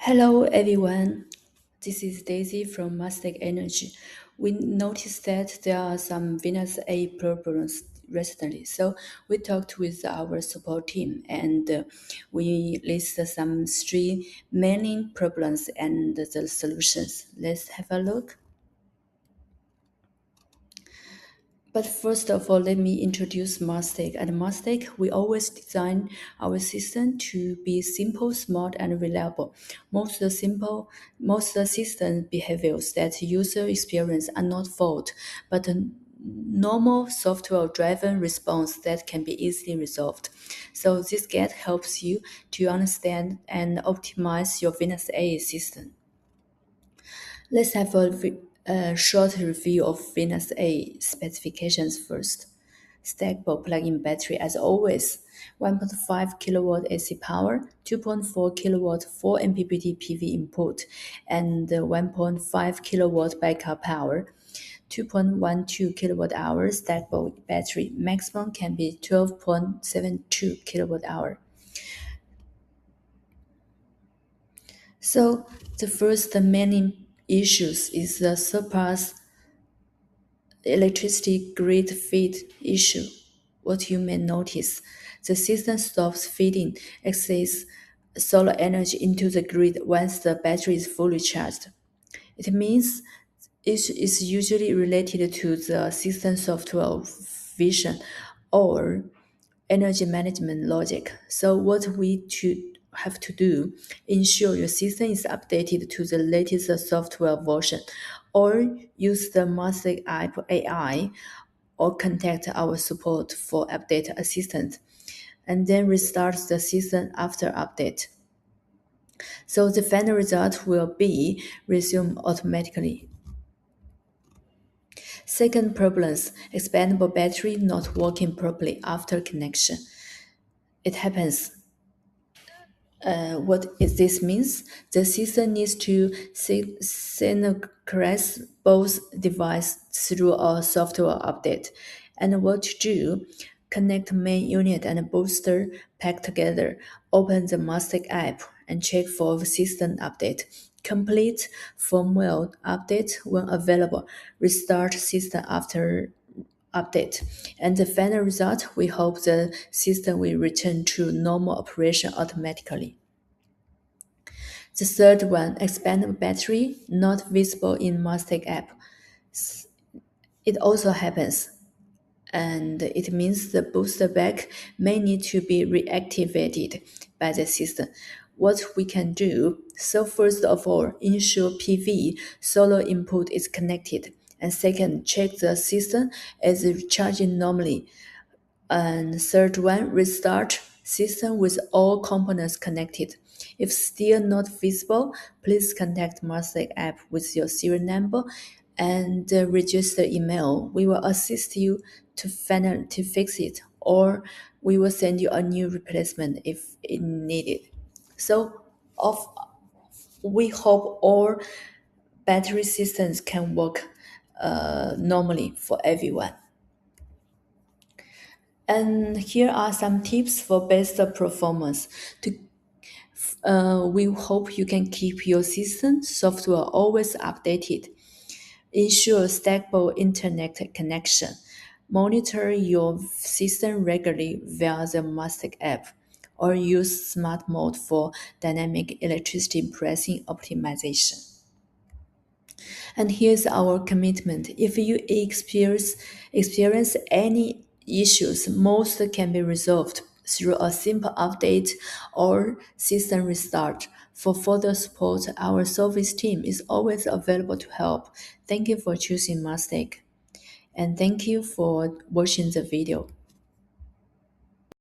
Hello everyone, this is Daisy from Marstek Energy. We noticed that there are some Venus A problems recently, so we talked with our support team and we listed some three main problems and the solutions. Let's have a look. But first of all, let me introduce Marstek. At Marstek, we always design our system to be simple, smart, and reliable. Most of the system behaviors that user experience are not fault, but a normal software-driven response that can be easily resolved. So this guide helps you to understand and optimize your Venus A system. Let's have a short review of Venus A specifications first. Stackable plug-in battery as always, 1.5 kilowatt AC power, 2.4 kilowatt 4 MPPT PV input, and 1.5 kilowatt backup power. 2.12 kilowatt hours stackable battery. Maximum can be 12.72 kilowatt hour. So the first main issues is the surpass electricity grid feed issue. What you may notice, the system stops feeding excess solar energy into the grid once the battery is fully charged. It means it is usually related to the system software vision or energy management logic. So what we have to do, ensure your system is updated to the latest software version, or use the Marstek app AI, or contact our support for update assistance, and then restart the system after update. So the final result will be resume automatically. Second problems, expandable battery not working properly after connection. It happens. What is this means? The system needs to synchronize both devices through a software update. And what to do? Connect main unit and booster pack together. Open the Marstek app and check for the system update. Complete firmware update when available. Restart system after update. And the final result, we hope the system will return to normal operation automatically. The third one, expandable battery, not visible in Marstek app. It also happens, and it means the booster back may need to be reactivated by the system. What we can do, so first of all, ensure PV solar input is connected, and second, check the system is recharging normally, and third one, restart system with all components connected. If still not visible, please contact Marstek app with your serial number and register email. We will assist you to fix it, or we will send you a new replacement if it needed. So, of we hope all battery systems can work normally for everyone. And here are some tips for best performance. We hope you can keep your system software always updated. Ensure stable internet connection. Monitor your system regularly via the Marstek app, or use smart mode for dynamic electricity pricing optimization. And here's our commitment. If you experience any issues, most can be resolved through a simple update or system restart. For further support, our service team is always available to help. Thank you for choosing Marstek, and thank you for watching the video.